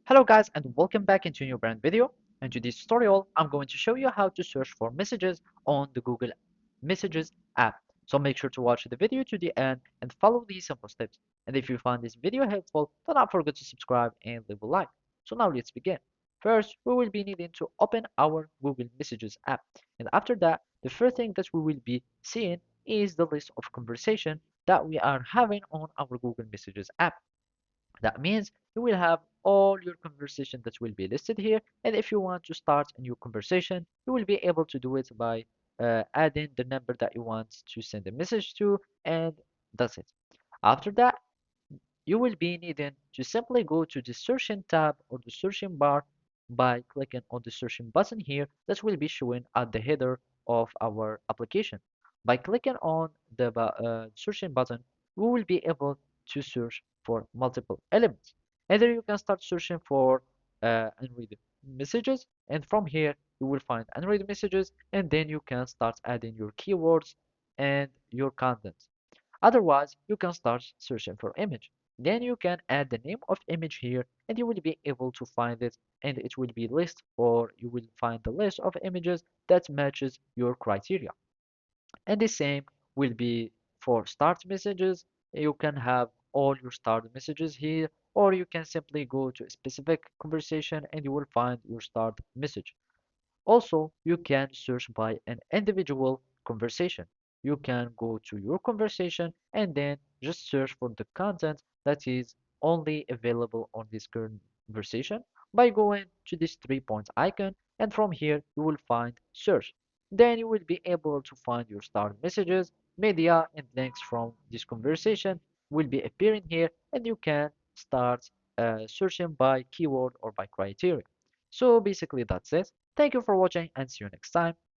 Hello guys and welcome back into a new brand video. In today's tutorial, I'm going to show you how to search for messages on the Google Messages app. So make sure to watch the video to the end and follow these simple steps. And if you find this video helpful, do not forget to subscribe and leave a like. So now let's begin. First, we will be needing to open our Google Messages app. And after that, the first thing that we will be seeing is the list of conversation that we are having on our Google Messages app. That means you will have all your conversation that will be listed here. And if you want to start a new conversation, you will be able to do it by adding the number that you want to send a message to, and that's it. After that, you will be needing to simply go to the searching tab or the searching bar by clicking on the searching button here that will be showing at the header of our application. By clicking on the searching button, we will be able to search for multiple elements. Either you can start searching for unread messages, and from here you will find unread messages, and then you can start adding your keywords and your content. Otherwise, you can start searching for image. Then you can add the name of image here and you will be able to find it, and it will be list, or you will find the list of images that matches your criteria. And the same will be for start messages. You can have all your start messages here, or you can simply go to a specific conversation and you will find your start message. Also, you can search by an individual conversation. You can go to your conversation and then just search for the content that is only available on this conversation by going to this three-point icon, and from here you will find search. Then you will be able to find your start messages, media, and links from this conversation will be appearing here, and you can start searching by keyword or by criteria. So basically that's it. Thank you for watching and see you next time.